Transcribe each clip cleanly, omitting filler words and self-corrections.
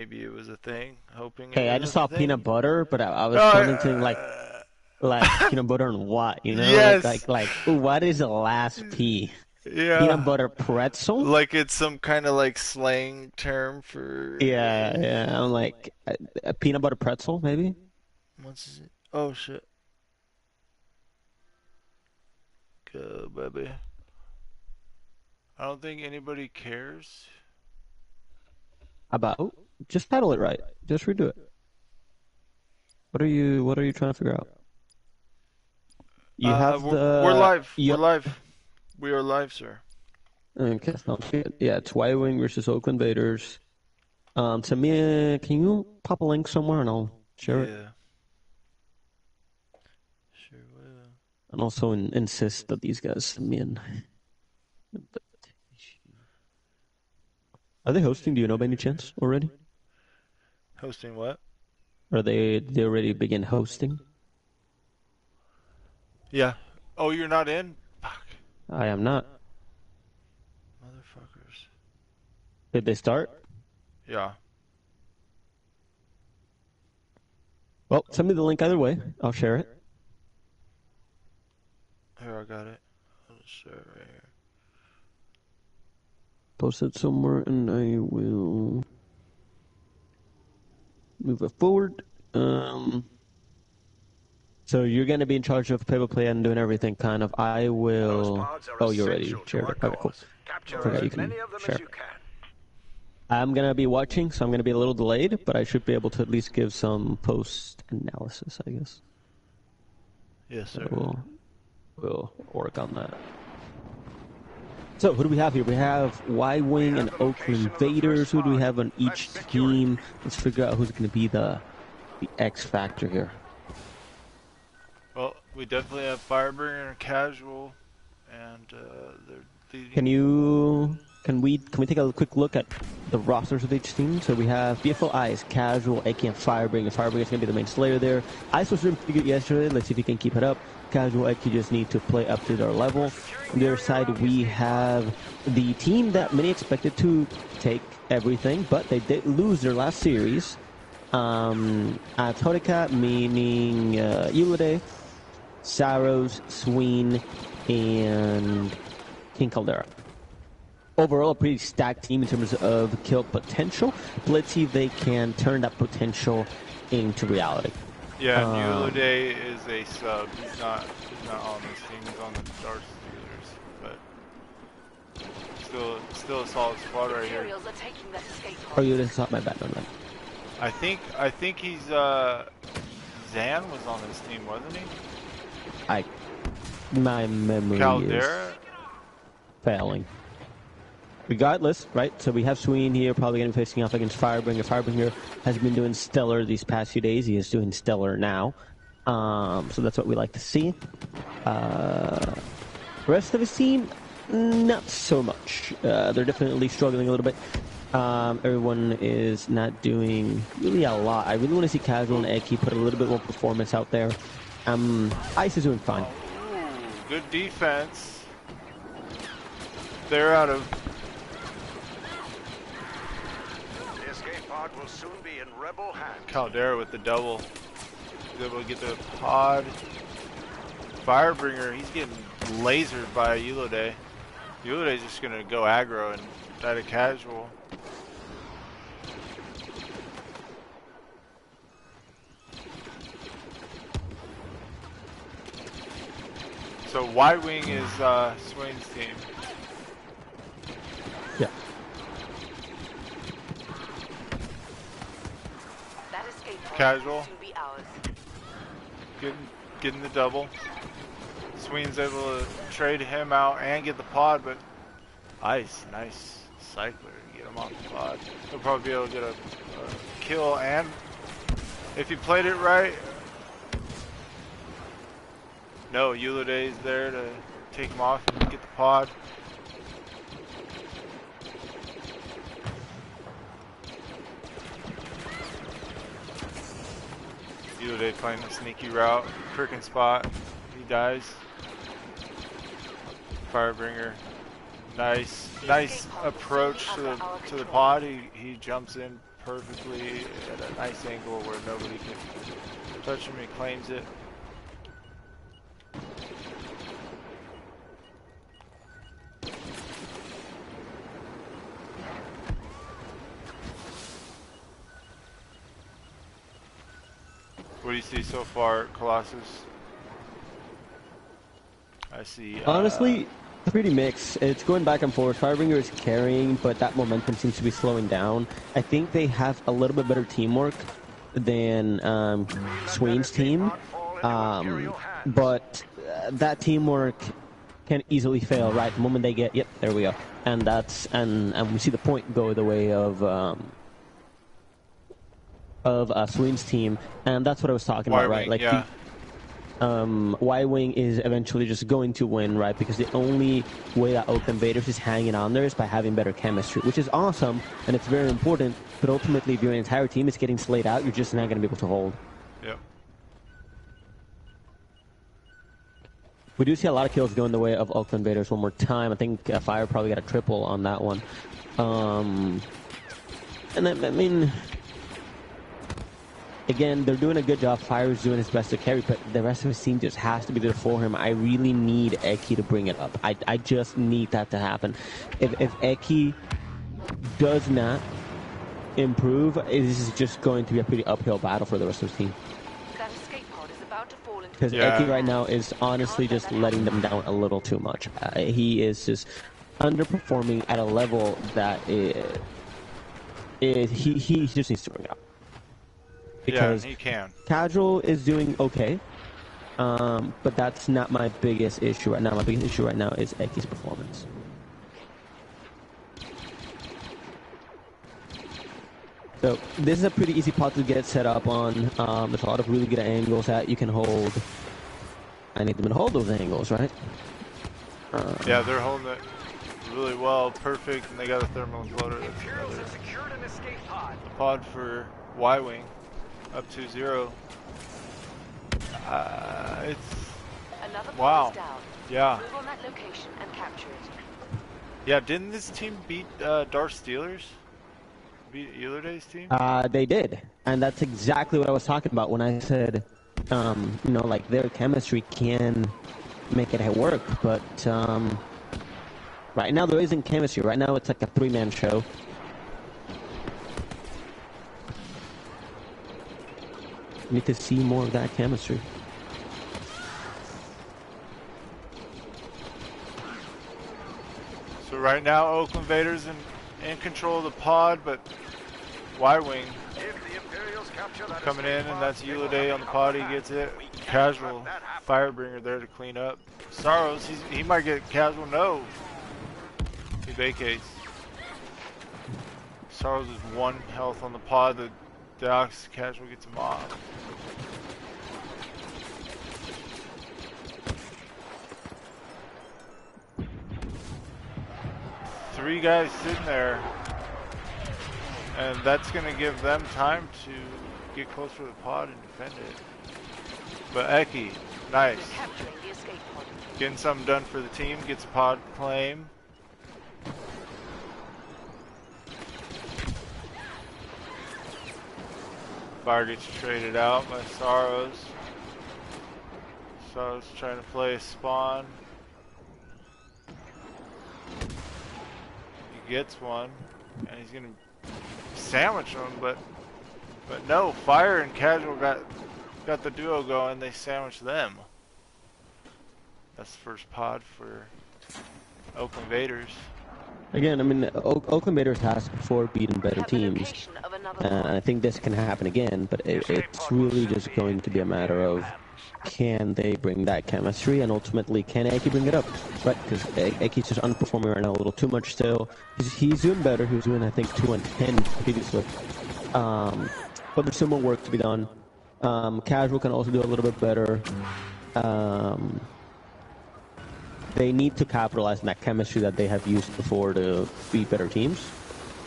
maybe it was a thing. Hoping it Hey, I just was a saw thing. peanut butter, but I No, was commenting like peanut butter and what, you know? yes. Ooh, what is the last P? Peanut Yeah. butter pretzel? Like it's some kind of like slang term for Yeah, yeah. I'm like a peanut butter pretzel, maybe? what's it? Oh shit. Go, baby. I don't think anybody cares. About just title it right. Just redo it. What are you trying to figure out? You have We're the live. We're yep. live. We are live, sir. Okay, sounds good. Yeah, it's Y-Wing versus Oakland Vaders. Samir, can you pop a link somewhere and I'll share it? Yeah. Sure will. And also insist that these guys send me in. Are they hosting? Do you know by any chance already? Hosting what? Or they already begin hosting? Yeah. Oh, you're not in? Fuck. I am not. Motherfuckers. Did they start? Yeah. Well, send me the link either way. I'll share it. Here, I got it. I'll just share it right here. Post it somewhere and I will move it forward. So you're going to be in charge of pay-by-play and doing everything, kind of. I will. Oh, you're ready. Shared it. Okay, cool. Forgot you can share. I'm going to be watching, so I'm going to be a little delayed, but I should be able to at least give some post-analysis, I guess. Yes, sir. So we'll work on that. So who do we have here? We have Y-Wing and Oakland Vaders. Who do we have on each team? Let's figure out who's going to be the X factor here. Well, we definitely have Firebringer and Casual, and they're leading. Can we take a quick look at the rosters of each team? So we have BFL Ice, Casual, AK, and Firebringer. Firebringer's going to be the main slayer there. Ice was doing pretty good yesterday. Let's see if he can keep it up. Casual, AK just need to play up to their level. On the other side, we have the team that many expected to take everything, but they did lose their last series. Torika, meaning Ulide, Saros, Sween, and King Caldera. Overall, a pretty stacked team in terms of kill potential. Let's see if they can turn that potential into reality. Yeah, and Ulide is a sub. He's not on this team. He's on the Dark Steelers, but still a solid squad right here. Oh, you just thought my bad on that. I think he's Zan was on this team, wasn't he? My memory Caldera? is failing. Regardless, right? So we have Sween here, probably going to be facing off against Firebringer. Firebringer has been doing stellar these past few days. He is doing stellar now. So that's what we like to see. The rest of his team, not so much. They're definitely struggling a little bit. Everyone is not doing really a lot. I really want to see Casual and Eki put a little bit more performance out there. Ice is doing fine. Ooh, good defense. They're out of. The escape pod will soon be in rebel hands. Caldera with the double. He's able to get the pod. Firebringer, he's getting lasered by Ulide. Ulide's just gonna go aggro and die to Casual. So Y-Wing is Swain's team. Yeah. Casual. Getting the double. Sween's able to trade him out and get the pod, but Ice, nice cycler to get him off the pod. He'll probably be able to get a kill, and if he played it right, no, Ulide's there to take him off and get the pod. Ulide playing the sneaky route, crooked spot, he dies. Firebringer, nice approach to the pod. He jumps in perfectly at a nice angle where nobody can touch him. He claims it. What do you see so far, Colossus? I see. Honestly, pretty mixed. It's going back and forth. Firebringer is carrying, but that momentum seems to be slowing down. I think they have a little bit better teamwork than Swain's team, but that teamwork can easily fail. Right, the moment they get, yep, there we go, and we see the point go the way of Swain's team, and that's what I was talking about, right? Like, yeah. Y-Wing is eventually just going to win, right? Because the only way that Oakland Vaders is hanging on there is by having better chemistry, which is awesome, and it's very important, but ultimately if your entire team is getting slayed out, you're just not going to be able to hold. Yep. We do see a lot of kills going the way of Oakland Vaders one more time. I think Fire probably got a triple on that one. And then, I mean... Again, they're doing a good job. Fire is doing his best to carry, but the rest of his team just has to be there for him. I really need Eki to bring it up. I just need that to happen. If Eki does not improve, this is just going to be a pretty uphill battle for the rest of his team. That escape pod is about to fall into Because Eki right now is honestly just letting them down a little too much. He is just underperforming at a level that he just needs to bring it up. Because yeah, he can. Casual is doing okay, but that's not my biggest issue right now. My biggest issue right now is Eki's performance. So this is a pretty easy pot to get set up on. There's a lot of really good angles that you can hold. I need them to hold those angles, right? Yeah, they're holding it really well, perfect, and they got a thermal imploder. That's another the pod for Y-Wing. Up 2-0. It's wow. Yeah. Move on that location and capture it. Yeah. Didn't this team beat Darth Steelers? Beat Eulerday's team? They did, and that's exactly what I was talking about when I said, you know, like their chemistry can make it work, but right now there isn't chemistry. Right now it's like a three-man show. Need to see more of that chemistry. So right now Oakland Vaders in control of the pod, but Y-Wing coming in, and that's Eulerde on the pod. He gets it. Casual Firebringer there to clean up. Sorrows, he might get casual. No, he vacates. Sorrows is 1 health on the pod. The Ox Casual gets him off. Three guys sitting there, and that's going to give them time to get closer to the pod and defend it. But Eki, nice. Getting something done for the team, gets a pod claim. Fire gets traded out by Sorrows. Sorrows trying to play a spawn. He gets one, and he's gonna sandwich him, but no, Fire and Casual got the duo going. They sandwiched them. That's the first pod for Oakland Vaders. Again, I mean, Oakland Vaders has before beaten better teams, and I think this can happen again, but it's really just going to be a matter of can they bring that chemistry, and ultimately can Eki bring it up, right? Because Eki's just underperforming right now a little too much still. He's doing better. He was doing, I think, 2-10 previously, but there's still more work to be done. Casual can also do a little bit better. They need to capitalize on that chemistry that they have used before to beat better teams.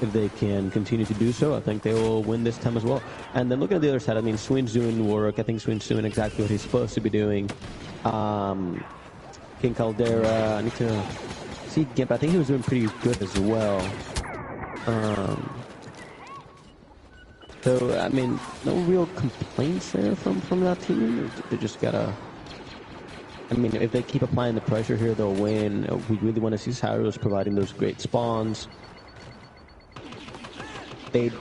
If they can continue to do so, I think they will win this time as well. And then looking at the other side, I mean, Swin's doing work. I think Swin's doing exactly what he's supposed to be doing. King Caldera, I need to see Gimp. I think he was doing pretty good as well. So, I mean, no real complaints there from that team. They just gotta... I mean, if they keep applying the pressure here, they'll win. We really want to see Cyrus providing those great spawns. They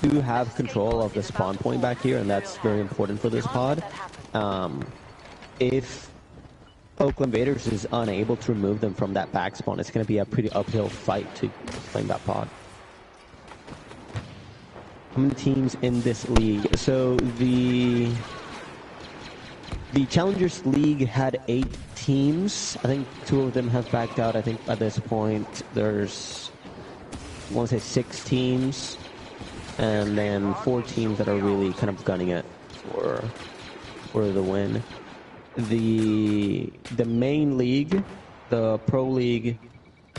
do have control of the spawn point back here, and that's very important for this pod. If Oakland Vaders is unable to remove them from that back spawn, it's going to be a pretty uphill fight to claim that pod. How many teams in this league? So the Challengers League had 8 teams. I think 2 of them have backed out. I think by this point there's, I want to say 6 teams, and then 4 teams that are really kind of gunning it for the win. The main league, the Pro League,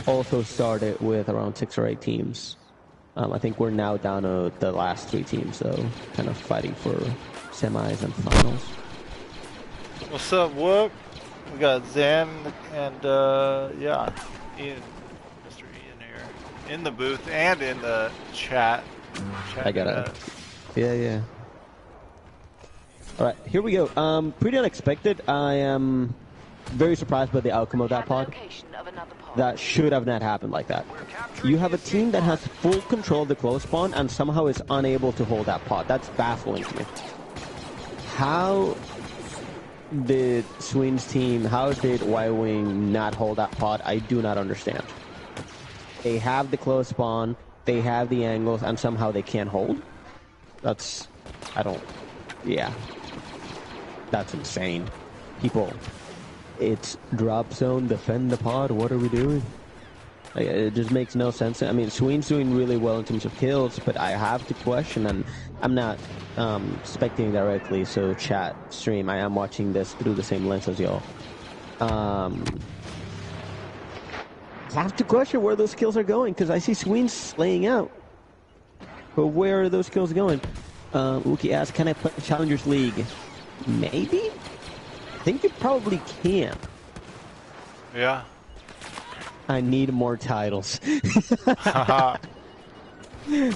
also started with around 6 or 8 teams. I think we're now down to the last 3 teams, so kind of fighting for semis and finals. What's up, Whoop? We got Zan and yeah, Ian, Mr. Ian here in the booth and in the chat. I got it. Yeah. All right, here we go. Pretty unexpected. I am very surprised by the outcome of that pod. That should have not happened like that. You have a team that has full control of the close spawn and somehow is unable to hold that pod. That's baffling to me. How did Sween's team, how did Y-Wing not hold that pod? I do not understand. They have the close spawn, they have the angles, and somehow they can't hold? That's, yeah. That's insane. People, it's drop zone, defend the pod, what are we doing? Like, it just makes no sense. I mean, Sween's doing really well in terms of kills, but I have to question, and I'm not spectating directly, so chat, stream, I am watching this through the same lens as y'all. I have to question where those kills are going, because I see Sween's laying out. But where are those kills going? Wookie asks, can I play Challengers League? Maybe? I think you probably can. Yeah. I need more titles.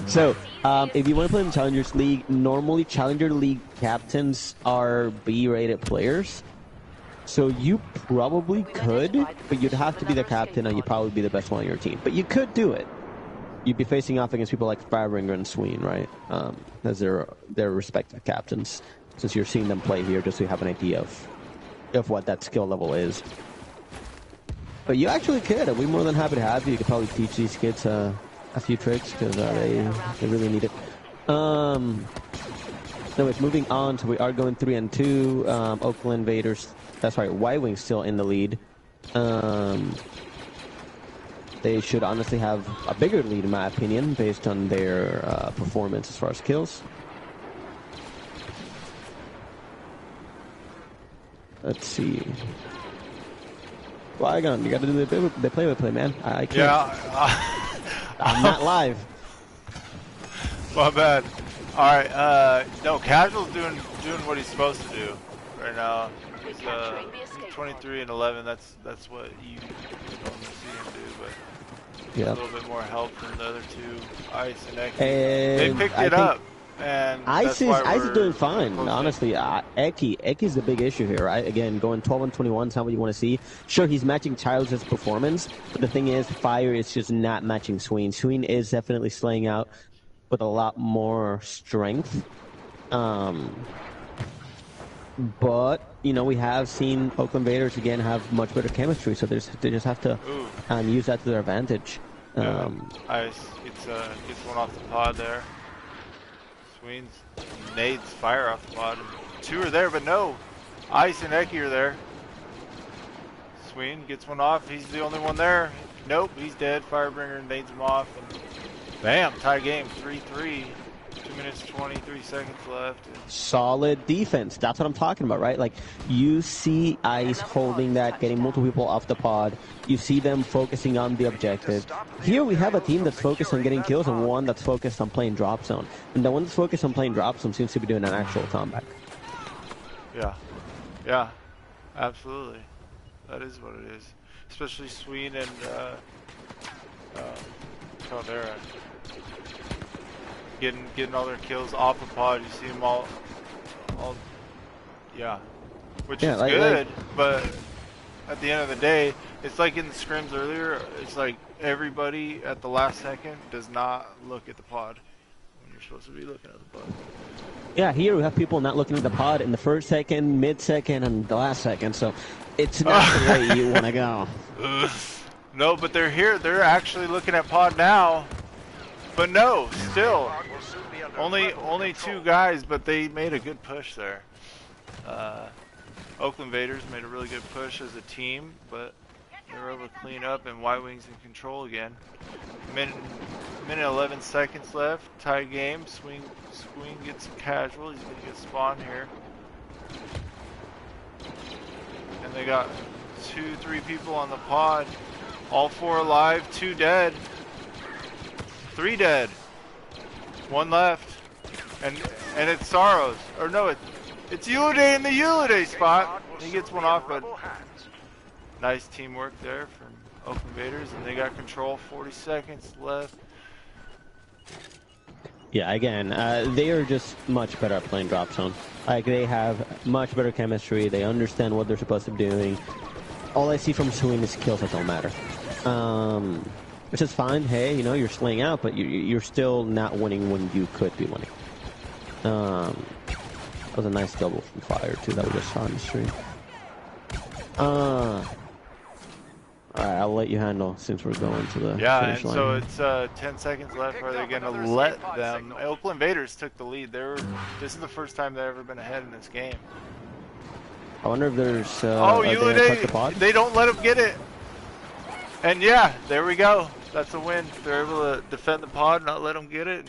So, if you want to play in Challengers League, normally Challenger League captains are B-rated players. So you probably could, but you'd have to be the captain and you'd probably be the best one on your team. But you could do it. You'd be facing off against people like Firebringer and Sween, right? As their respective captains. Since you're seeing them play here, just so you have an idea of what that skill level is. But you actually could. I'd be more than happy to have you. You could probably teach these kids a few tricks because they really need it. Anyways, moving on. So we are going 3-2. Oakland Vaders. That's right. Y-Wing's still in the lead. They should honestly have a bigger lead, in my opinion, based on their performance as far as kills. Let's see. Flygon, you got to do the play-by-play, man. I can't. Yeah. I'm not live. My bad. All right. No, Casual's doing what he's supposed to do right now. He's 23-11. That's what you normally see him do, but a little bit more help from the other 2, Ice and Eki. They picked it up. And Ice is doing fine, honestly. Eki's the big issue here, right? Again, going 12-21 is not what you want to see. Sure, he's matching Childs' performance, but the thing is, Fire is just not matching Sween. Sween is definitely slaying out with a lot more strength. But, you know, we have seen Oakland Vaders, again, have much better chemistry, so they just have to use that to their advantage. Ice gets one off the pod there. Sween's nades fire off the pod. 2 are there, but no. Ice and Eki are there. Sween gets one off. He's the only one there. Nope, he's dead. Firebringer nades him off. And bam, tie game. 3-3. 2 minutes, 23 seconds left. Solid defense. That's what I'm talking about, right? Like, you see Ice holding that, getting multiple people off the pod. You see them focusing on the objective. Here we have a team that's focused on getting kills and one that's focused on playing drop zone. And the one that's focused on playing drop zone seems to be doing an actual comeback. Yeah, absolutely. That is what it is. Especially Sween and Caldera. getting all their kills off the pod. You see them all, yeah, which Yeah, is like good. But at the end of the day, it's like in the scrims earlier. It's like everybody at the last second does not look at the pod when you're supposed to be looking at the pod. yeah, here we have people not looking at the pod in the first second, mid-second, and the last second, so it's not the way you want to go. No, but they're here. They're actually looking at pod now. But no, still, Pod will soon be under only rebel two control. guys, but they made a good push there. Oakland Vaders made a really good push as a team, but they were able to clean up, and White Wings in control again. Minute 11 seconds left. Tie game. Swing gets casual. He's gonna get spawned here, and they got 2-3 people on the pod. All 4 alive. 2 dead. 3 dead. 1 left. And it's Sorrows. Or no, it's Uliday in the Uliday spot. He gets one off, but nice teamwork there from Oakland Vaders, and they got control. 40 seconds left. Yeah, again, they are just much better at playing drop zone. Like, they have much better chemistry. They understand what they're supposed to be doing. All I see from Swing is kills that don't matter. Which is fine. Hey, you know, you're slaying out, but you're still not winning when you could be winning. That was a nice double from Fire, too, that we just saw on the stream. Alright, I'll let you handle since we're going to the finish line. So it's 10 seconds left. Are they going to let them? Oakland Vaders took the lead. This is the first time they've ever been ahead in this game. I wonder if there's... Uliday, they don't let them get it. And yeah, there we go. That's a win. They're able to defend the pod, not let them get it.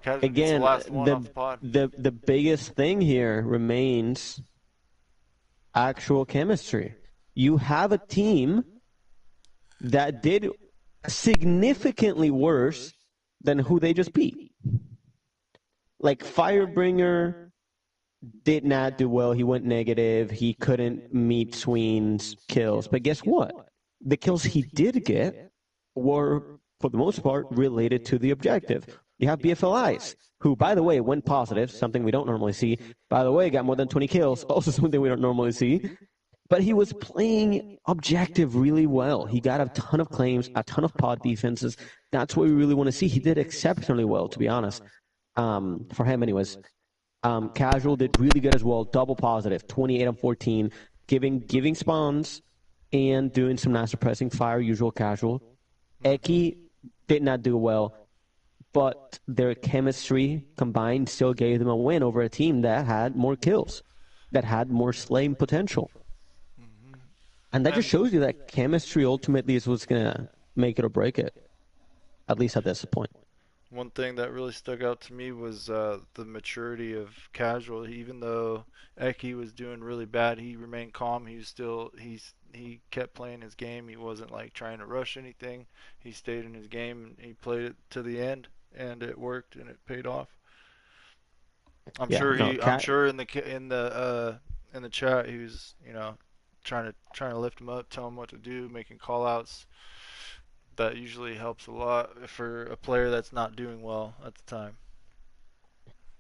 Again, the biggest thing here remains actual chemistry. You have a team that did significantly worse than who they just beat. Like, Firebringer did not do well. He went negative. He couldn't meet Sween's kills. But guess what? The kills he did get were, for the most part, related to the objective. You have BFLIs, who, by the way, went positive, something we don't normally see. By the way, got more than 20 kills, also something we don't normally see. But he was playing objective really well. He got a ton of claims, a ton of pod defenses. That's what we really want to see. He did exceptionally well, to be honest, for him anyways. Casual did really good as well, double positive, 28 on 14, giving spawns and doing some nice suppressing fire, usual casual. Eki did not do well, but their chemistry combined still gave them a win over a team that had more kills, that had more slaying potential. And that just shows you that chemistry ultimately is what's going to make it or break it, at least at this point. One thing that really stuck out to me was the maturity of Casual. Even though Eki was doing really bad, he remained calm. He kept playing his game. He wasn't like trying to rush anything. He stayed in his game and he played it to the end, and it worked and it paid off. I'm sure in the chat he was, you know, trying to lift him up, tell him what to do, making call outs. That usually helps a lot for a player that's not doing well at the time.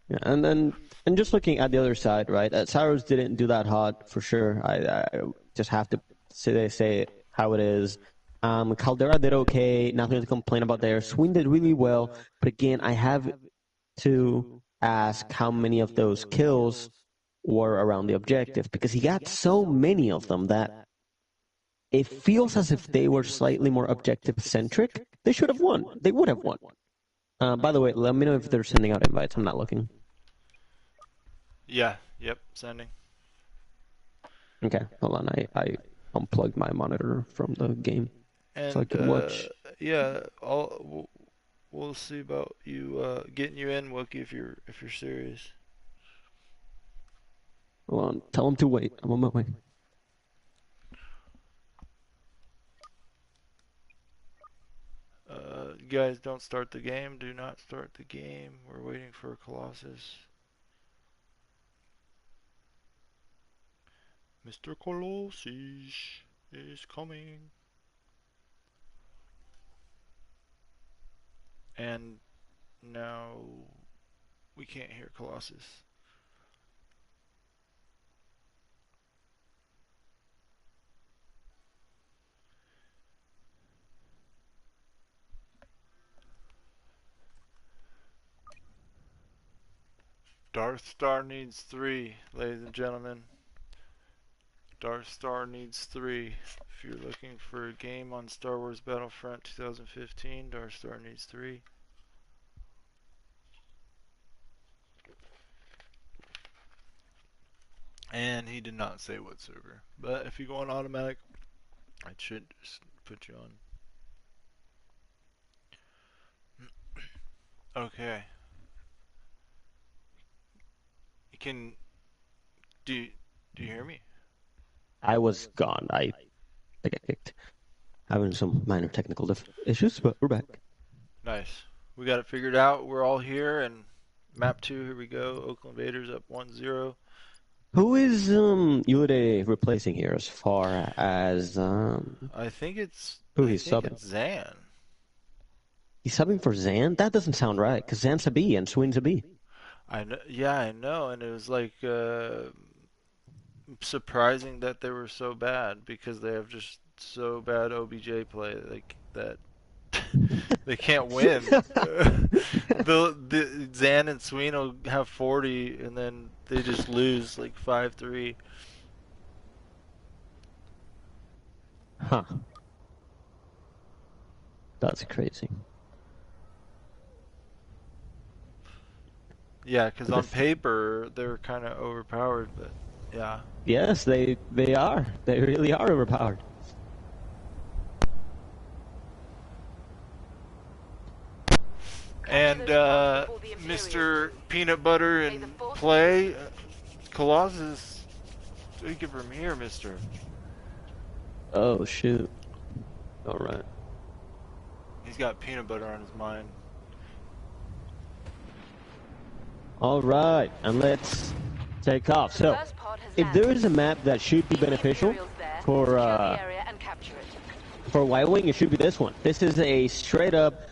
Yeah, and just looking at the other side, right? Cyrus didn't do that hot for sure. I just have to say it how it is. Caldera did okay, nothing to complain about there. Swin did really well, but again, I have to ask how many of those kills were around the objective, because he got so many of them that it feels as if they were slightly more objective-centric. They should have won. They would have won. By the way, let me know if they're sending out invites. I'm not looking. Yeah, yep, sending. Okay, hold on. I unplugged my monitor from the game And, so I could watch. Yeah, we'll see about you getting you in, Wookie, if you're serious. Hold on. Tell him to wait. I'm on my way. You guys don't start the game. Do not start the game. We're waiting for Colossus. Mr. Colossus is coming. And No, we can't hear Colossus. Darth Star needs 3, ladies and gentlemen. Darth Star needs 3. If you're looking for a game on Star Wars Battlefront 2015, Darth Star needs 3. And he did not say what server. But if you go on automatic, I should just put you on. Okay. You can... Do you hear me? I was gone. I got kicked. Having some minor technical issues, but we're back. Nice. We got it figured out. We're all here, and map 2, here we go. Oakland Vaders up 1-0. Who is Yude replacing here as far as I think it's who he's subbing? It's Zan. He's subbing for Zan? That doesn't sound right, because Zan's a B and Swing's a B. I know, yeah, I know, and it was like surprising that they were so bad because they have just so bad OBJ play like that. They can't win. the Zan and Sween will have 40 and then they just lose like 5-3. Huh. That's crazy. Yeah, because on paper they're kind of overpowered, but yeah. Yes, they are. They really are overpowered. And Mr. Peanut Butter and Play, Colossus, take it from here, mister. Oh, shoot. Alright. He's got peanut butter on his mind. Alright, and let's take off. So, if there is a map that should be beneficial for Y-Wing, it should be this one. This is a straight-up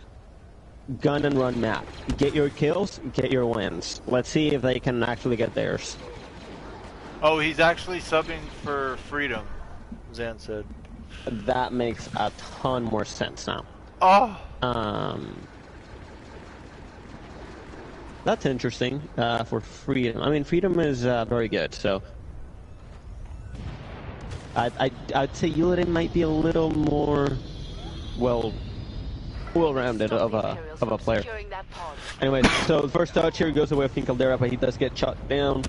gun and run map. Get your kills, get your wins. Let's see if they can actually get theirs. Oh, he's actually subbing for Freedom, Zan said. That makes a ton more sense now. Oh! That's interesting for Freedom. I mean, Freedom is very good, so... I'd say Uladin might be a little more, well-rounded of a player. Anyway, so the first touch here goes away from Caldera, but he does get shot down.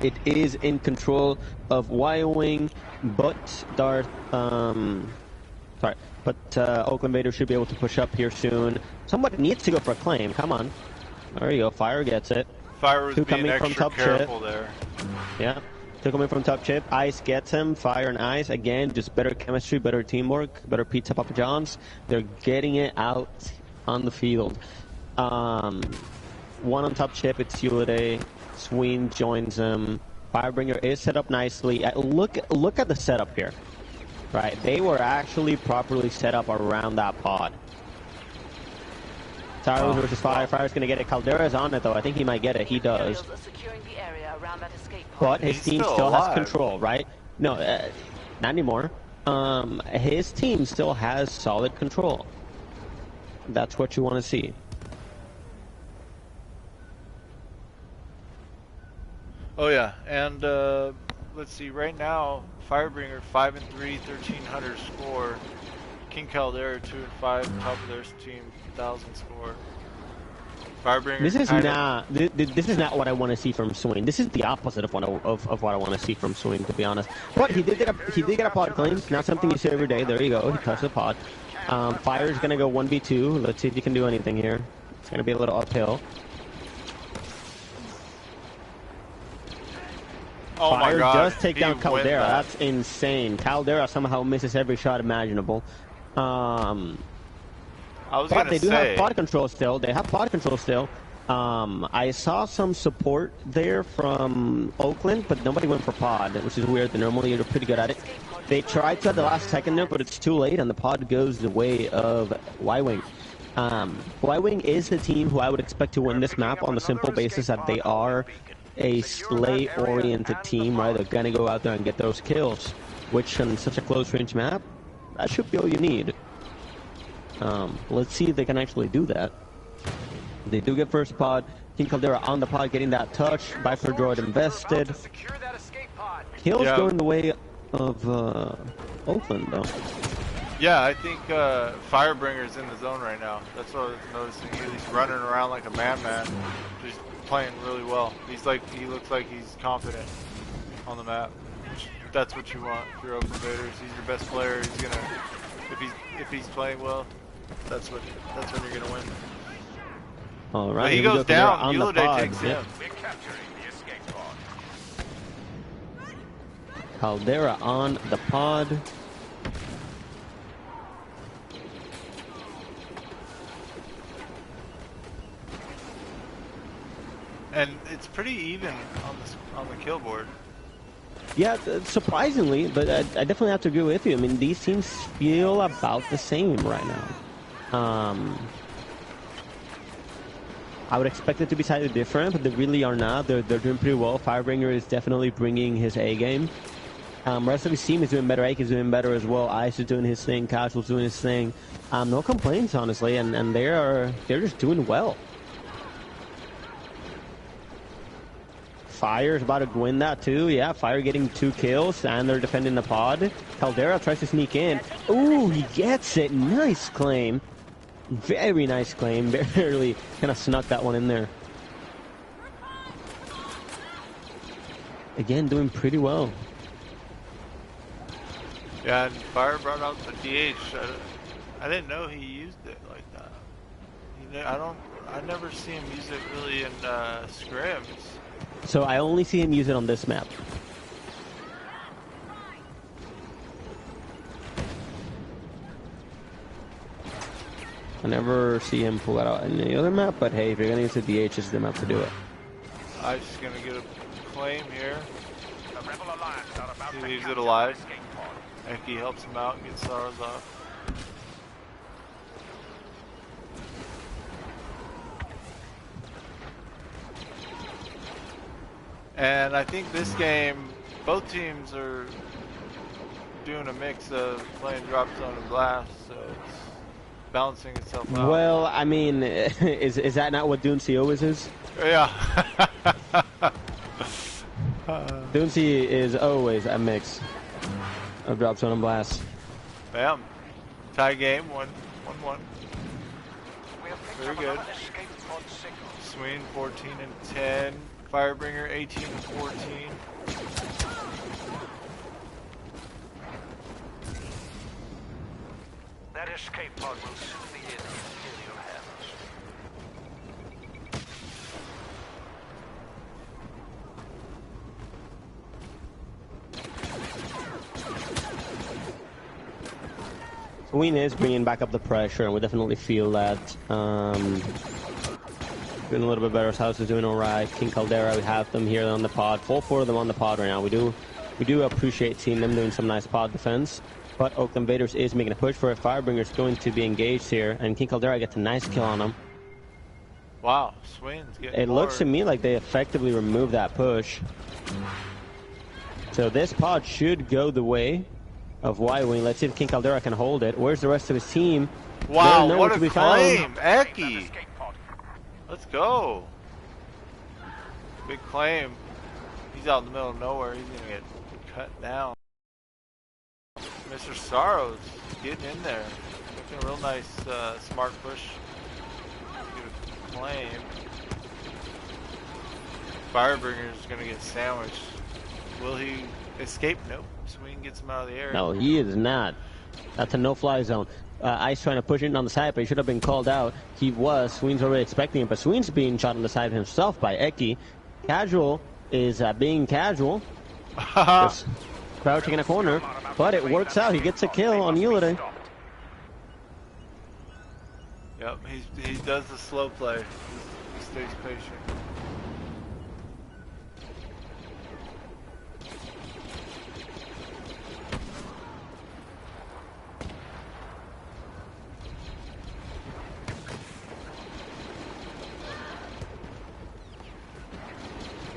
It is in control of Y-Wing, but Oakland Vader should be able to push up here soon. Somebody needs to go for a claim. Come on. There you go. Fire gets it. Fire was Two being coming extra from top careful chip. there. Yeah. Two coming from top chip. Ice gets him. Fire and Ice. Again, just better chemistry, better teamwork, better pizza Papa John's. They're getting it out on the field. One on top chip, it's Ulade. Sween joins him. Firebringer is set up nicely. Look at the setup here. Right, they were actually properly set up around that pod. Tyrus versus Fire. Fire's gonna get it. Caldera's on it though. I think he might get it. He does. But his team still has control, right? No, not anymore. His team still has solid control. That's what you want to see. Oh yeah, and let's see. Right now, Firebringer 5-3, 1,300 score. King Caldera 2-5, top of their team, 1,000 score. Firebringer. This is not what I want to see from Swing. This is the opposite of what I want to see from Swing, to be honest. But he did get a pod claim. Not something you see every day. There you go. He touched the pod. Fire's gonna go 1v2. Let's see if he can do anything here. It's gonna be a little uphill. Oh Fire my God. does take down Caldera. That's insane. Caldera somehow misses every shot imaginable. But they do have pod control still. They have pod control still. I saw some support there from Oakland, but nobody went for pod, which is weird. They normally are pretty good at it. They tried to at the last second there, but it's too late, and the pod goes the way of Y-Wing. Y-Wing is the team who I would expect to win this map on the simple basis that they are a slay-oriented team, right? They're gonna go out there and get those kills, which on such a close-range map, that should be all you need. Let's see if they can actually do that. They do get first pod. King Caldera on the pod, getting that touch. Viper droid invested. Kills going the way of Oakland, though. Yeah, I think Firebringer's in the zone right now. That's what I was noticing. He's running around like a madman, just playing really well. He looks like he's confident on the map. That's what you want if you're Oakland Vaders. He's your best player. He's gonna, if he's playing well, that's when you're gonna win. All right, but he goes down. Ulide takes him. We're capturing the escape pod. Caldera on the pod. And it's pretty even on the kill board. Yeah, surprisingly, but I definitely have to agree with you. I mean, these teams feel about the same right now. I would expect it to be slightly different, but they really are not. They're doing pretty well. Firebringer is definitely bringing his A game. Rest of his team is doing better. Ake is doing better as well. Ice is doing his thing. Casual's doing his thing. No complaints, honestly, and they're just doing well. Fire's about to win that too. Yeah, Fire getting 2 kills, and they're defending the pod. Caldera tries to sneak in. Ooh, he gets it. Nice claim. Very nice claim. Barely kind of snuck that one in there. Again, doing pretty well. Yeah, and Fire brought out the DH. I didn't know he used it like that. I never see him use it really in scrims. So I only see him use it on this map. I never see him pull that out in any other map, but hey, if you're gonna use the DH, this is the map to do it. Ice is gonna get a claim here. He leaves it alive. Eki helps him out and gets Saros off. And I think this game, both teams are doing a mix of playing drop zone and blast, so it's balancing itself out. Well, I mean, is that not what Doomsday always is? Yeah. Doomsday is always a mix of drop zone and blast. Bam. Tie game, 1-1. Very good. Sween 14 and 10. Firebringer 18 and 14. That escape pod will soon be in your hands. Sween is bringing back up the pressure, and we definitely feel that. Doing a little bit better. House is doing all right. King Caldera, we have them here on the pod. Full 4 of them on the pod right now. We do appreciate seeing them doing some nice pod defense. But Oakland Vaders is making a push for it. Firebringer's going to be engaged here, and King Caldera gets a nice kill on him. Wow, Sween's getting It looks to me like they effectively removed that push. So this pod should go the way of Y-Wing. Let's see if King Caldera can hold it. Where's the rest of his team? Wow, what a claim! Eki! Let's go! Big claim. He's out in the middle of nowhere. He's gonna get cut down. Mr. Saros getting in there. Making a real nice, smart push. Get a claim. Firebringer's gonna get sandwiched. Will he escape? Nope. Sween gets him out of the air. No, he is not. That's a no-fly zone. Ice trying to push it on the side, but he should have been called out. He was. Sween's already expecting it, but Sween's being shot on the side himself by Eki. Casual is being casual. Just crouching in a corner, but it works out. He gets a kill on Ulide. Yep, he does the slow play. He stays patient.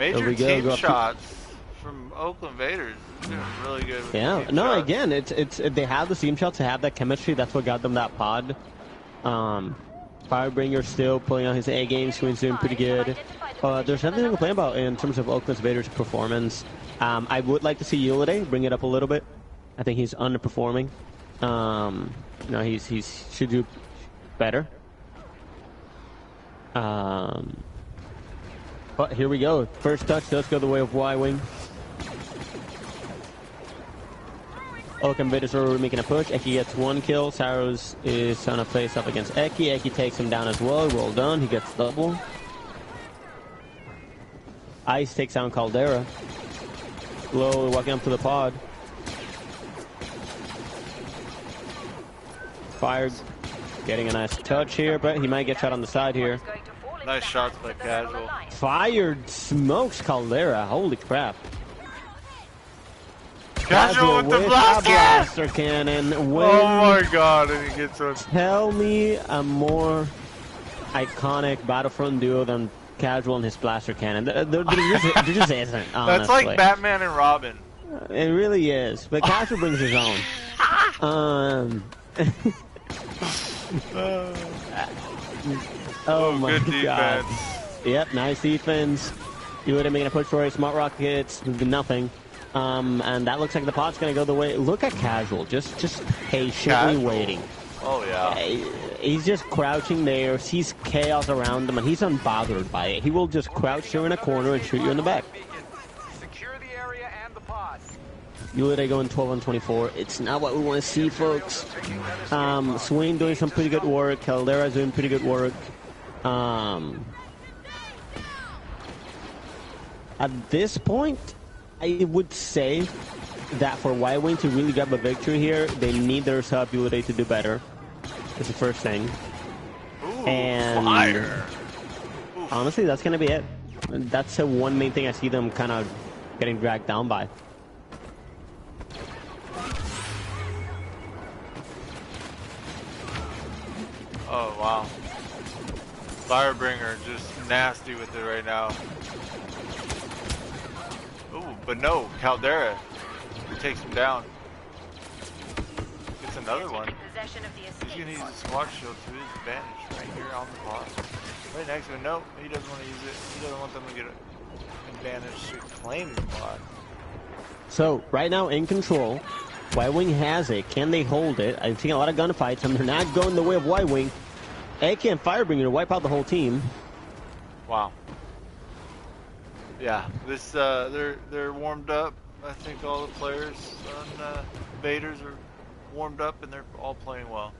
Major we go, team go up to- shots from Oakland Vaders. They're doing really good with Yeah, the team no, shots. again, it's they have the team shots, they have that chemistry. That's what got them that pod. Firebringer still pulling on his A game. Swing's doing pretty good. There's nothing to complain about in terms of Oakland's Vaders' performance. I would like to see Ulide bring it up a little bit. I think he's underperforming. He should do better. But here we go. First touch does go the way of Y-Wing. Oakland Vaders are making a push. Eki gets one kill. Saros is trying to face up against Eki. Eki takes him down as well. Well done. He gets double. Ice takes down Caldera. Slowly walking up to the pod. Fire getting a nice touch here, but he might get shot on the side here. Nice shots by Casual. Fired smokes Caldera. Holy crap. Casual with the a blaster! blaster cannon. Oh my god, and he gets a... Tell me a more iconic Battlefront duo than Casual and his blaster cannon. There just isn't, honestly. That's like Batman and Robin. It really is. But Casual brings his own. Oh my good god. defense. Yep, nice defense. You would have made a push for a smart rockets, nothing. And that looks like the pod's gonna go the way. Look at Casual, just patiently Casual. waiting. Oh yeah. He's just crouching there, sees chaos around him, and he's unbothered by it. He will just crouch there in a corner and shoot you in the back. Secure the area and the pod. Ulide going 12 on 24. It's not what we want to see, folks. Swain doing some pretty good work. Caldera's doing pretty good work. At this point, I would say that for Y-Wing to really grab a victory here, they need their sub Ulide to do better. That's the first thing. Ooh, And fire. honestly, that's going to be it. That's the one main thing I see them kind of getting dragged down by. Oh wow. Firebringer just nasty with it right now. Ooh, but no, Caldera takes him down. Gets another one. He's gonna use the squad shield to his advantage right here on the pod. Right next to him. Nope, he doesn't want to use it. He doesn't want them to get an advantage to claim the pod. So, right now in control, Y-Wing has it. Can they hold it? I'm seeing a lot of gunfights, and they're not going the way of Y-Wing. AK and Firebringer to wipe out the whole team. Wow. Yeah, this they're warmed up. I think all the players on Vaders are warmed up and they're all playing well.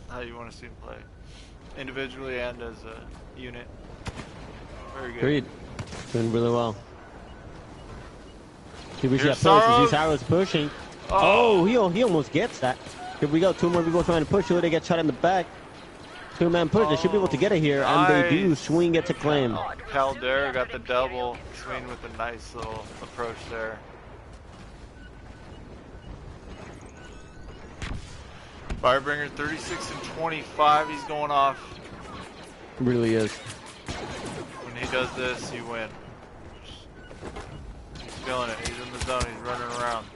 How you want to see them play, individually and as a unit. Very good. Agreed. Doing really well. Here we see Here's that push. Saros. We see Saros pushing. Oh, he almost gets that. Here we go. Two more people trying to push. They get shot in the back. Two-man push. They should be able to get it here, and they do. Nice. Swing gets a claim. Caldera got the double. Swing with a nice little approach there. Firebringer 36 and 25. He's going off. Really is. When he does this, you win. He's feeling it. He's in the zone. He's running around.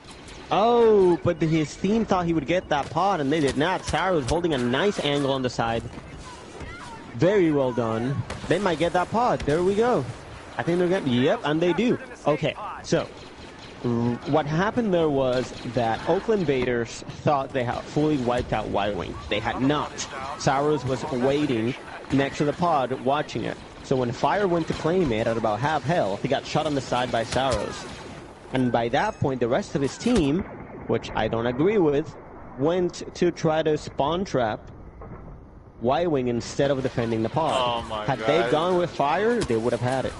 Oh, but his team thought he would get that pod, and they did not. Sarah was holding a nice angle on the side. Very well done. They might get that pod. There we go. I think they're getting... Yep, and they do. Okay, so... what happened there was that Oakland Vaders thought they had fully wiped out Y-Wing. They had not. Saros was waiting next to the pod, watching it. So when Fire went to claim it at about half health, he got shot on the side by Saros. And by that point, the rest of his team, which I don't agree with, went to try to spawn trap Y-Wing instead of defending the pod. Oh my Had God. they gone with Fire, they would have had it.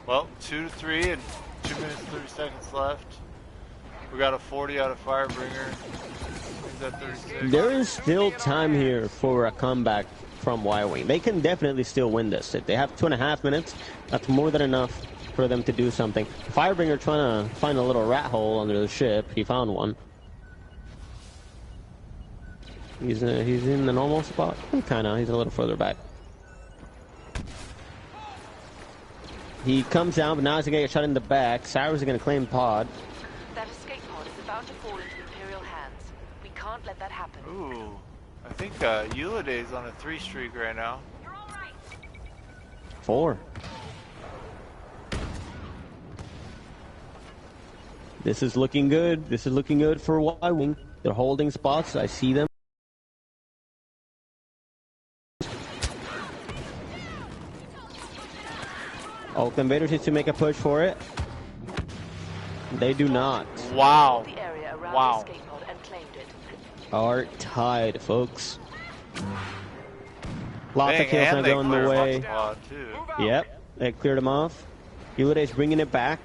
Well, 2-3 and 2 minutes 30 seconds left. We got a 40 out of Firebringer. He's at 36. There is still time here for a comeback from Y-Wing. They can definitely still win this. If they have 2.5 minutes, that's more than enough for them to do something. Firebringer trying to find a little rat hole under the ship. He found one. He's in the normal spot. Kind of. He's a little further back. He comes down, but now he's gonna get shot in the back. Cyrus is gonna claim pod. That escape pod is about to fall into Imperial hands. We can't let that happen. Ooh, I think Eulidae's on a 3 streak right now. 4. This is looking good. This is looking good for Y-Wing. They're holding spots. I see them. Oakland Vaders needs to make a push for it. They do not. Wow. The area around Wow. the escape pod and claimed it. Are tied, folks. Lots Dang, of kills and gonna they go in the cleared way. my spot, too. Yep, they cleared him off. Eulidae's bringing it back.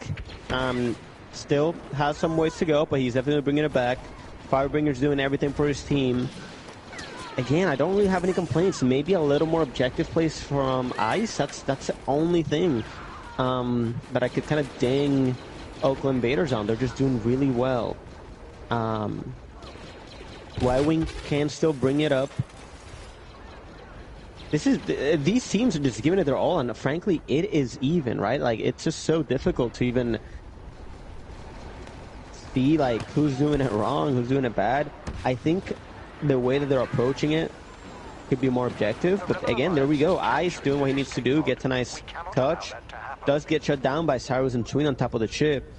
Still has some ways to go, but he's definitely bringing it back. Firebringer's doing everything for his team. Again, I don't really have any complaints. Maybe a little more objective plays from Ice. That's the only thing that I could kind of ding Oakland Vaders on. They're just doing really well. Y-Wing can still bring it up. These teams are just giving it their all, and frankly, it is even, right? Like, it's just so difficult to even see, like, who's doing it wrong, who's doing it bad. I think the way that they're approaching it could be more objective, but again, there we go. Ice doing what he needs to do, gets a nice touch, does get shut down by Cyrus and Twin on top of the chip.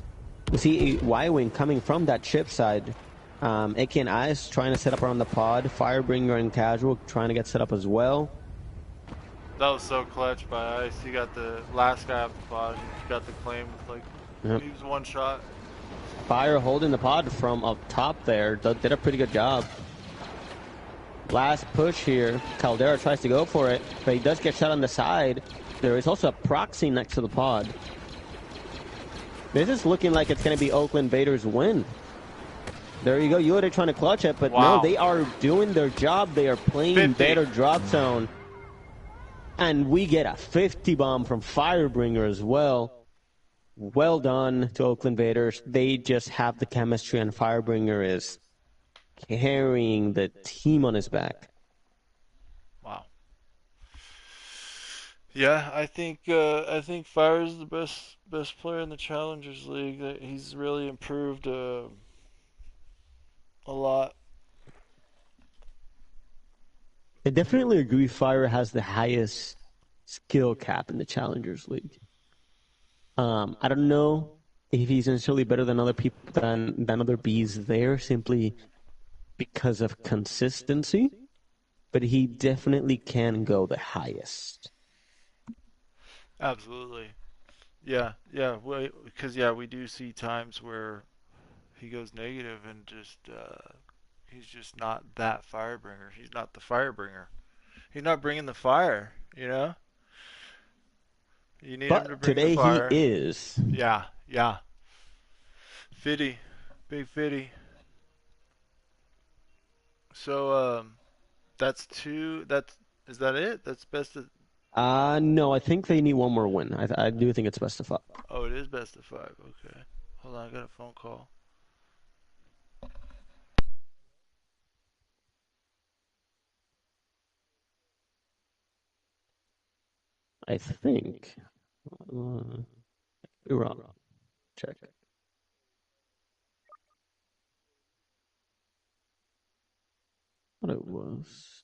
You see Y-Wing coming from that chip side. AK and Ice trying to set up around the pod. Firebringer and Casual trying to get set up as well. That was so clutch by Ice. He got the last guy off the pod. He got the claim with, like, he was one shot. Fire holding the pod from up top there. Did a pretty good job. Last push here. Caldera tries to go for it, but he does get shot on the side. There is also a proxy next to the pod. This is looking like it's going to be Oakland Vaders' win. There you go. Eulidae trying to clutch it, but wow. No, they are doing their job. They are playing 50. better drop zone. And we get a 50 bomb from Firebringer as well. Well done to Oakland Vaders. They just have the chemistry, and Firebringer is carrying the team on his back. Wow. Yeah, I think Fire is the best player in the Challengers League. He's really improved a lot. I definitely agree Fire has the highest skill cap in the Challengers League. I don't know if he's necessarily better than other people than other Bs there, simply because of consistency, but he definitely can go the highest. Absolutely. Yeah. Because we do see times where he goes negative and just he's just not that Firebringer. He's not the Firebringer. He's not bringing the fire, you know? You need him to But bring today the fire. he is. Yeah. Fitty. Big Fitty. So, that's 2. Is that it? That's best of... No, I think they need one more win. I do think it's best of 5. Oh, it is best of 5. Okay. Hold on, I got a phone call. I think. You're wrong. Check. What it was.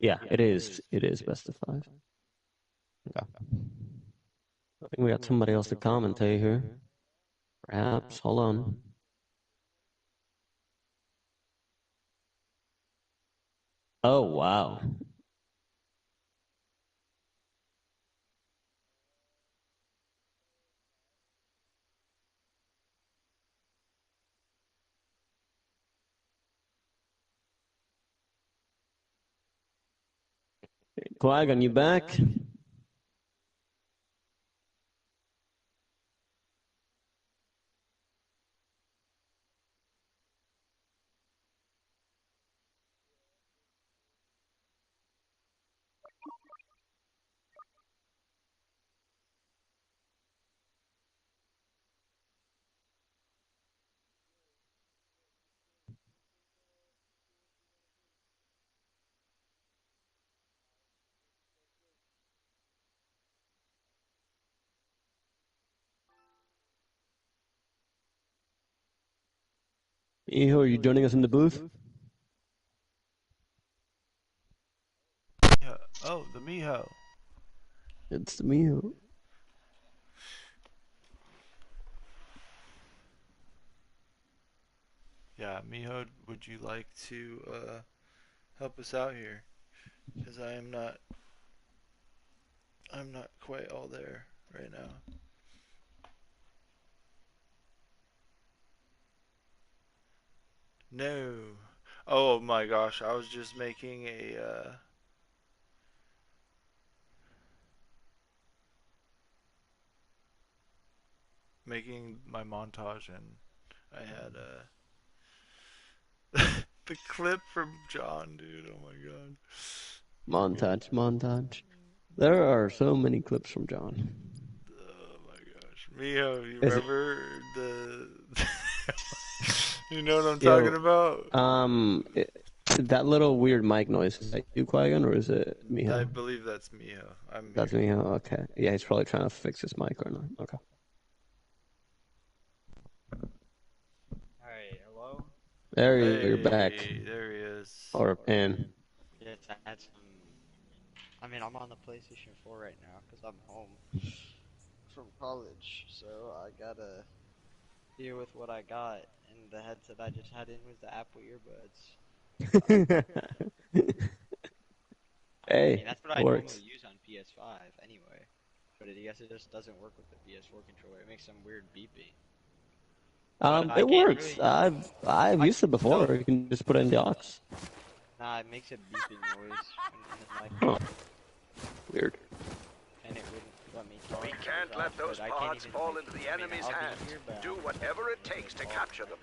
Yeah, it is. It is best of 5. Okay. I think we got somebody else to commentate here. Perhaps. Hold on. Oh, wow. Qui-Gon, you back? Miho, are you joining us in the booth? Yeah. Oh, the Miho. It's the Miho. Yeah, Miho, would you like to help us out here? Because I'm not quite all there right now. No. Oh my gosh, I was just making making my montage, and I had the clip from John, dude. Oh my god. Montage. There are so many clips from John. Oh my gosh. Miho, you Is it- remember the you know what I'm Yo, talking about? that little weird mic noise, is that you, Qui-Gon, or is it I Miho? believe that's Miho. I'm That's here. Miho, okay. Yeah, he's probably trying to fix his mic right now. Okay. Alright, hello? You're back. Hey, there he is. Or in. Yes, I had some... I mean, I'm on the PlayStation 4 right now, because I'm home from college, so I gotta deal with what I got, and the headset I just had in was the Apple earbuds. I mean, Hey, that's what I works. normally use on PS5 anyway, but I guess it just doesn't work with the PS4 controller. It makes some weird beeping. But I It can't works. really... I've used it before. No. You can just put it in the aux. Nah, it makes a beeping noise in the mic. Oh, weird. And it wouldn't let me talk. We can't let those pods fall into the enemy's hands. Do whatever it takes to capture them.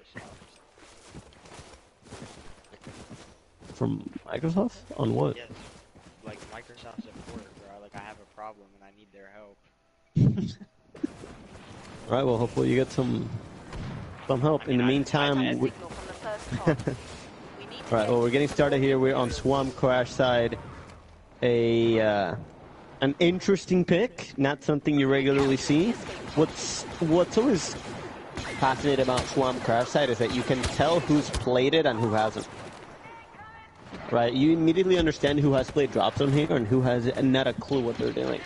From Microsoft? On what? Yes, like Microsoft support, where I have a problem and I need their help. Alright, well, hopefully you get some help. In the meantime, Alright, well, we're getting started here. We're on Swamp Crash side. An interesting pick, not something you regularly see. What's always fascinating about Swamp Crash side is that you can tell who's played it and who hasn't. Right, you immediately understand who has played drop zone here and who has not a clue what they're doing.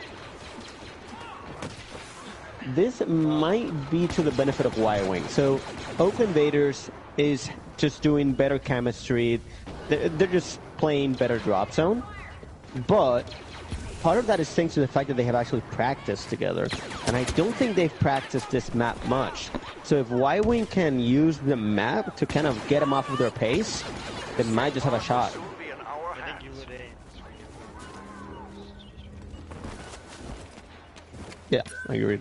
This might be to the benefit of Y-Wing. So, Oakland Vaders is just doing better chemistry. They're just playing better drop zone. But part of that is thanks to the fact that they have actually practiced together. And I don't think they've practiced this map much. So if Y-Wing can use the map to kind of get them off of their pace, they might just have a shot. Yeah, I agree.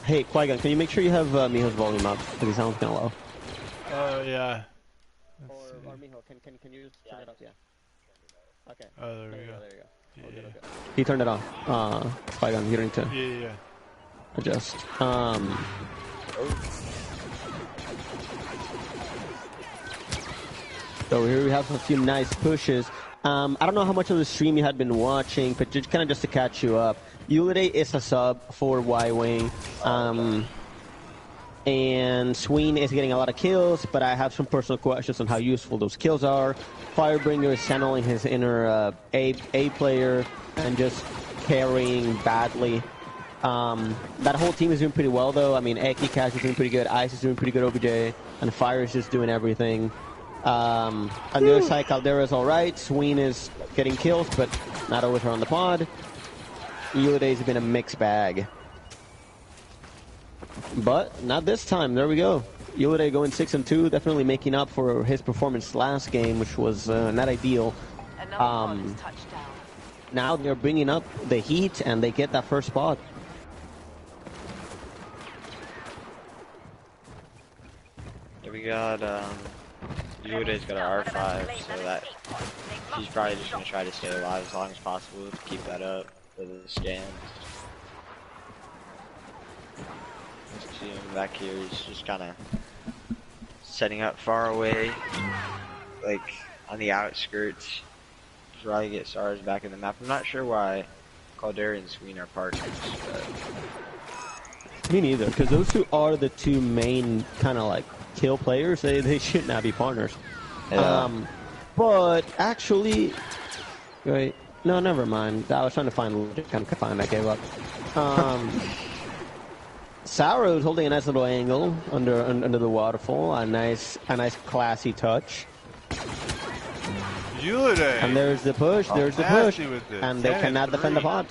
Hey, Qui-Gon, can you make sure you have Miho's volume up? Because he sounds kind of low. Yeah. Or Miho, can you just turn it up? Yeah. Okay. Oh, there we go. There you go. Yeah. Okay. He turned it off. Qui-Gon, you need to Yeah. adjust. So here we have a few nice pushes. I don't know how much of the stream you had been watching, but just kind of just to catch you up. Ulide is a sub for Y-Wing. And Sween is getting a lot of kills, but I have some personal questions on how useful those kills are. Firebringer is channeling his inner A player and just carrying badly. That whole team is doing pretty well, though. I mean, Eki Cash is doing pretty good, Ice is doing pretty good, OBJ, and Fire is just doing everything. On the other side, Caldera is alright. Sween is getting kills, but not always around the pod. Ulide has been a mixed bag. But not this time. There we go. Ulide going 6-2, definitely making up for his performance last game, which was not ideal. Now they're bringing up the heat, and they get that first spot. Yeah, we got, Uda's got an R5, so that he's probably just gonna try to stay alive as long as possible to keep that up for the scans. See him back here, he's just kind of setting up far away. like on the outskirts. That's where I get stars back in the map. I'm not sure why Caldera and Sween are partners, but... Me neither, because those two are the two main kind of like kill players. They should not be partners. Yeah. But actually, wait, no, never mind. I was trying to find, kind of find. I gave up. Sauro's holding a nice little angle under the waterfall. A nice classy touch. Uliday. And there's the push. There's the push. And they cannot defend the pod.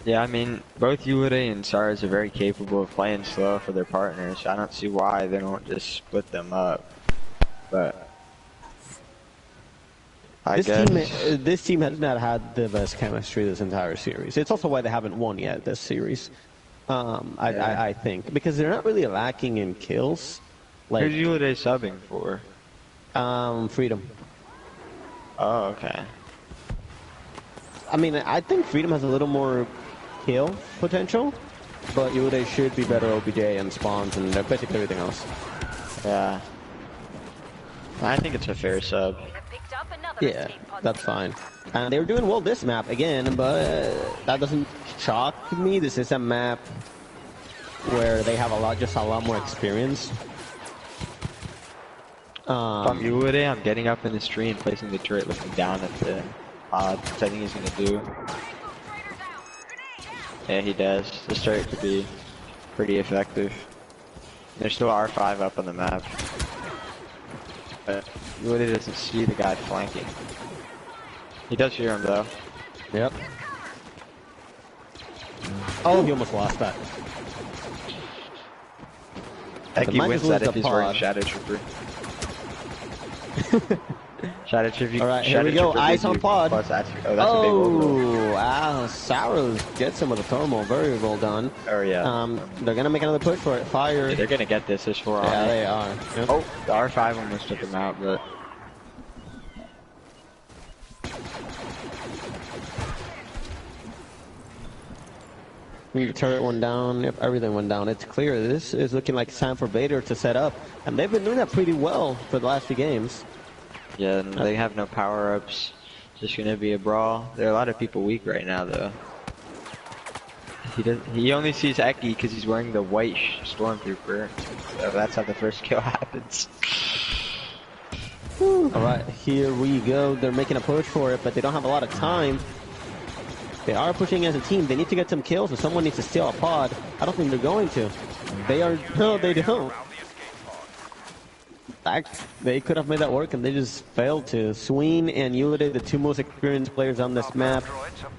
Yeah, I mean, both Uliday and Saras are very capable of playing slow for their partners. I don't see why they don't just split them up. But this team has not had the best chemistry this entire series. It's also why they haven't won yet this series. I think because they're not really lacking in kills. Like, who's Uliday subbing for? Freedom. Oh, okay. I mean, I think Freedom has a little more kill potential, but Uliday should be better OBJ and spawns and basically everything else. Yeah. I think it's a fair sub. Yeah, that's fine. And they were doing well this map again, but that doesn't shock me. This is a map where they have just a lot more experience. If I'm Uliday, I'm getting up in this tree and placing the turret looking down at the pod, which I think he's gonna do. Yeah, he does. This turret could be pretty effective. There's still R5 up on the map. But Uliday doesn't see the guy flanking. He does hear him though. Yep. Oh, he almost lost that. I think he wins that if he's wearing Shadow Trooper. Shadow Trooper. Alright, here we go. Eyes on pod. Oh, that's a big ult. Wow. Sauros gets him with a thermal. Very well done. Oh, yeah. They're going to make another push for it. Fire. Yeah, they're going to get this. There's 4 on it. Yeah, they are. Yep. Oh, the R5 almost took him out, but... The turret went down. Yep, everything went down. It's clear. This is looking like it's time for Vader to set up. And they've been doing that pretty well for the last few games. Yeah, and they have no power-ups. Just gonna be a brawl. There are a lot of people weak right now, though. He only sees Eki because he's wearing the white Stormtrooper. So that's how the first kill happens. Alright, here we go. They're making a push for it, but they don't have a lot of time. They are pushing as a team. They need to get some kills, so someone needs to steal a pod. I don't think they're going to. They are... No, they don't. They could have made that work, and they just failed to. Sween and Uliday, the two most experienced players on this map,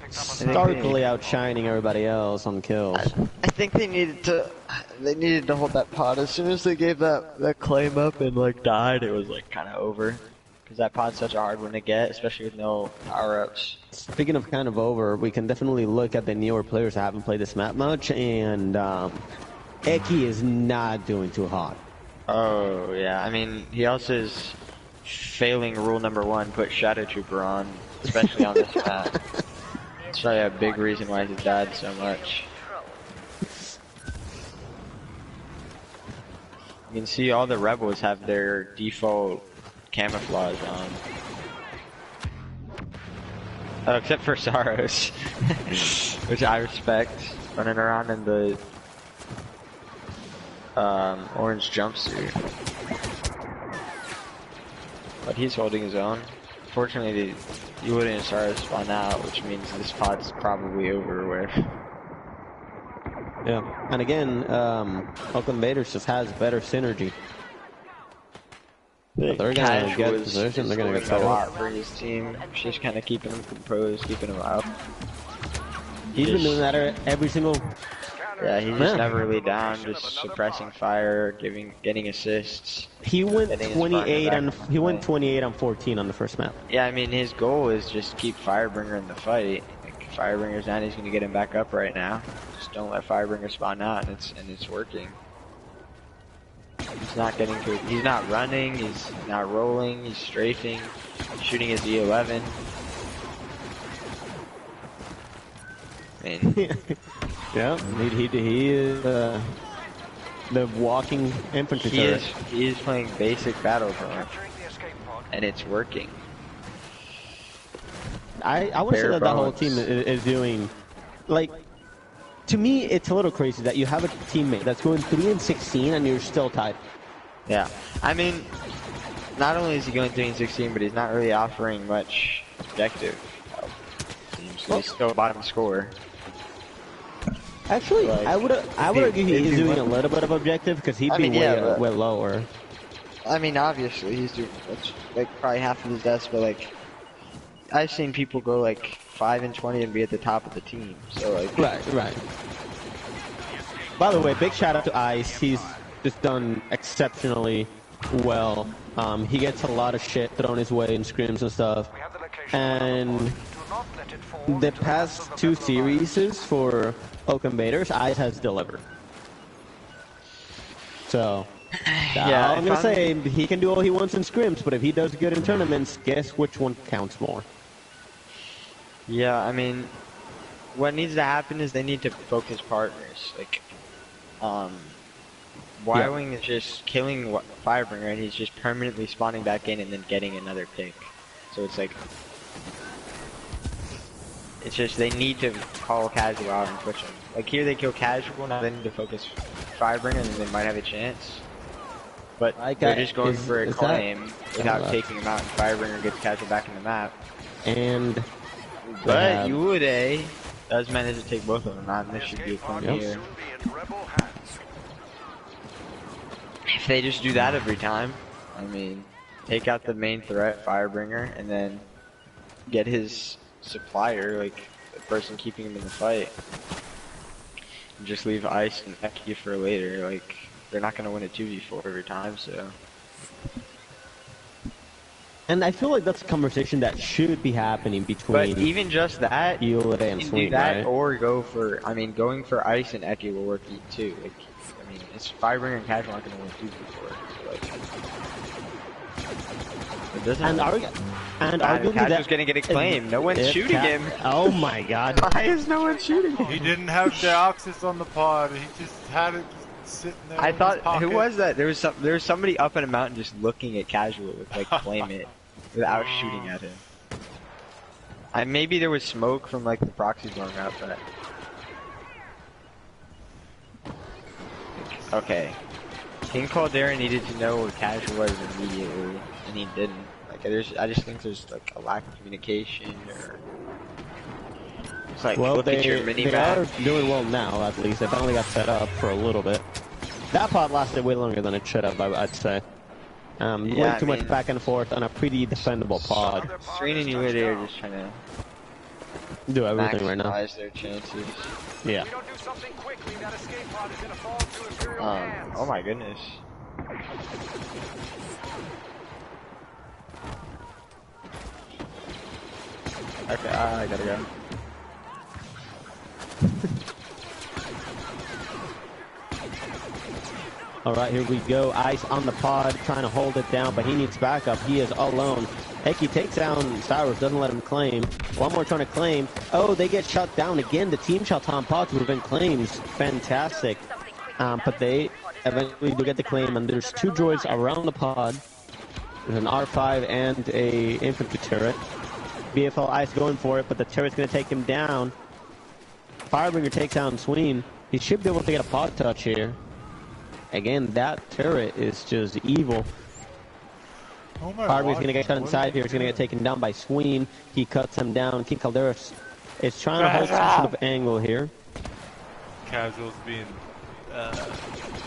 starkly outshining everybody else on kills. I think they needed to hold that pod. As soon as they gave that claim up and like died, it was like kind of over. Because that pod's such a hard one to get, especially with no power-ups. Speaking of kind of over, we can definitely look at the newer players that haven't played this map much, and Eki is not doing too hot. Oh, yeah. I mean, he also is failing rule number 1, put Shadow Trooper on, especially on this map. That's probably a big reason why he's died so much. You can see all the rebels have their default camouflage on. Oh, except for Saros, which I respect, running around in the orange jumpsuit. But he's holding his own. Fortunately, you wouldn't Saros spawn out, which means this pod's probably over with. Yeah, and again, Oakland Vaders just has better synergy. They're gonna get position. They're gonna get a lot for his team. She's kind of keeping him composed, keeping him up. He's been doing that every single. Yeah, he's just never really down, just suppressing fire, getting assists. He went 28 and he went 28 on 14 on the first map. Yeah, I mean his goal is just keep Firebringer in the fight. Like, Firebringer's down, he's gonna get him back up right now. Just don't let Firebringer spawn out, and it's working. He's not getting to. He's not running. He's not rolling. He's strafing. He's shooting his E11. I mean, yeah, he is. the walking infantry turret. He is playing basic Battlefront, and it's working. I want to say that that whole team is doing, like, to me, it's a little crazy that you have a teammate that's going 3-16 and you're still tied. Yeah, I mean, not only is he going 3-16, but he's not really offering much objective. So he's still bottom score. Actually, like, I would argue he is doing a little bit of objective because he'd be way lower. I mean, obviously he's doing like probably half of his deaths, but like I've seen people go like 5-20 and be at the top of the team. So like right. By the way, big shout out to Ice. He's just done exceptionally well. He gets a lot of shit thrown his way in scrims and stuff. And the past 2 series for Oakland Vaders, Ice has delivered. So, yeah, I'm gonna say he can do all he wants in scrims, but if he does good in tournaments, guess which one counts more? Yeah, I mean, what needs to happen is they need to focus partners. Like, Y-Wing is just killing Firebringer, and he's just permanently spawning back in and then getting another pick. So it's like, it's just they need to call Casual out and push him. Like here they kill Casual, now they need to focus Firebringer, and then they might have a chance. But they're just going for a claim without taking him out, and Firebringer gets Casual back in the map. And but Yude does manage to take both of them out, and this should be a claim here. If they just do that every time, I mean, take out the main threat, Firebringer, and then get his supplier, like the person keeping him in the fight, and just leave Ice and Eki for later. Like they're not gonna win a 2v4 every time, so. And I feel like that's a conversation that should be happening between. But even just that, Yude and Swing, do that, right? or go for. I mean, going for Ice and Eki will work too. Like, I mean, it's Firebringer and Casual aren't gonna win 2v4. So like, it doesn't. And arguably Casual's gonna get a claim. No one's shooting him. Oh my god. Why is no one shooting him? He didn't have Deoxys on the pod. He just had it sitting there. I thought, who was that? There was somebody up in a mountain just looking at Casual with like claim it without shooting at him. Maybe there was smoke from like the proxies blowing up, but okay. King Caldera needed to know where Casual was immediately, and he didn't. Like, I just think there's like a lack of communication, or it's like, well, look at your they are doing well now. At least they finally got set up for a little bit. That pod lasted way longer than it should have, I'd say. Way too much back and forth on a pretty defendable pod. Serene and Yude are just trying to do everything right now. Their chances. Yeah. Oh my goodness. Okay, I gotta go. Alright, here we go. Ice on the pod, trying to hold it down, but he needs backup. He is alone. Eki takes down Cyrus, doesn't let him claim. One more trying to claim. Oh, they get shut down again. The team shot on pod to prevent claims. Fantastic. But they eventually do get the claim, and there's 2 droids around the pod. There's an R5 and a infantry turret. BFL Ice going for it, but the turret's going to take him down. Firebringer takes down Sween. He should be able to get a pod touch here. Again, that turret is just evil. Oh my Firebringer's going to get cut inside here. He's going to get taken down by Sween. He cuts him down. King Caldera is trying to hold some sort of angle here. Casual's being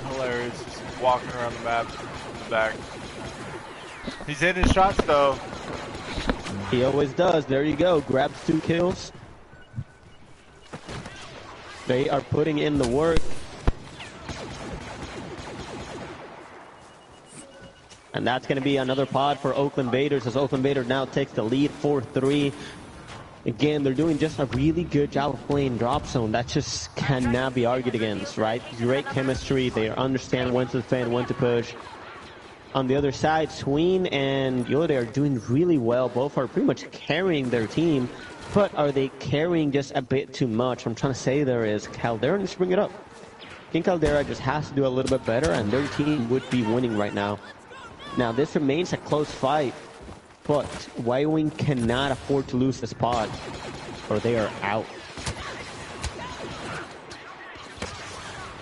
hilarious, just walking around the map in the back. He's hitting shots though. He always does. There you go. Grabs 2 kills. They are putting in the work. And that's going to be another pod for Oakland Vaders, as Oakland Vaders now takes the lead 4-3. Again, they're doing just a really good job of playing drop zone. That just cannot be argued against, right? Great chemistry. They understand when to defend, when to push. On the other side, Sween and Yude are doing really well. Both are pretty much carrying their team. But are they carrying just a bit too much? What I'm trying to say there is Caldera needs to bring it up. King Caldera just has to do a little bit better, and their team would be winning right now. Now, this remains a close fight, but White Wing cannot afford to lose this pod, or they are out.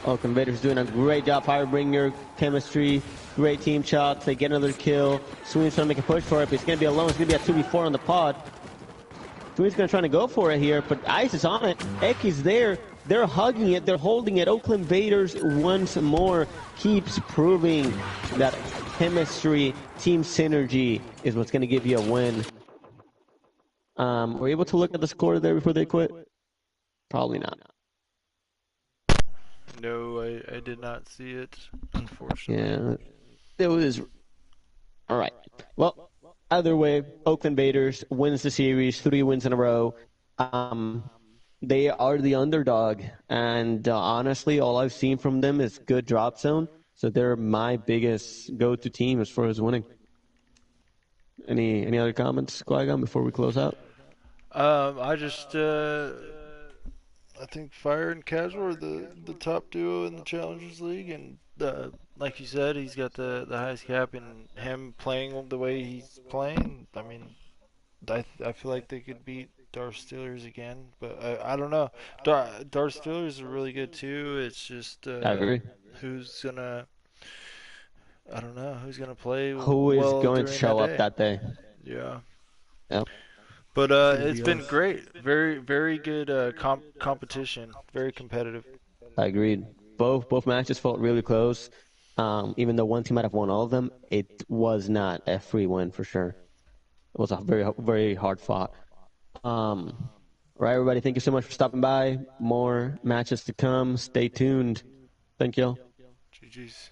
Oakland Vaders doing a great job. Firebringer, chemistry, great team shots. They get another kill. Sween's trying to make a push for it, but he's going to be alone. It's going to be a 2v4 on the pod. Sween's going to try to go for it here, but Ice is on it. Ek is there. They're hugging it. They're holding it. Oakland Vaders once more keeps proving that chemistry, team synergy is what's going to give you a win. Were you able to look at the score there before they quit? Probably not. No, I did not see it, unfortunately. Yeah, it was... Alright. Well, either way, Oakland Vaders wins the series, 3 wins in a row. They are the underdog, and honestly, all I've seen from them is good drop zone, so they're my biggest go-to team as far as winning. Any other comments, Qui-Gon, before we close out? I think Fire and Casual are the top duo in the Challengers League, and like you said, he's got the highest cap, and him playing the way he's playing, I mean, I feel like they could beat Darth Steelers again, but I don't know. Darth Steelers are really good too. It's just I agree. Who's gonna play. Who is well going to show up that day? Yeah. Yep. But it's been great. Very, very good competition. Very competitive. I agreed. Both matches felt really close. Even though one team might have won all of them, it was not a free win for sure. It was a very, very hard fought. All right, everybody, thank you so much for stopping by. More matches to come. Stay tuned. Thank you all. GG's.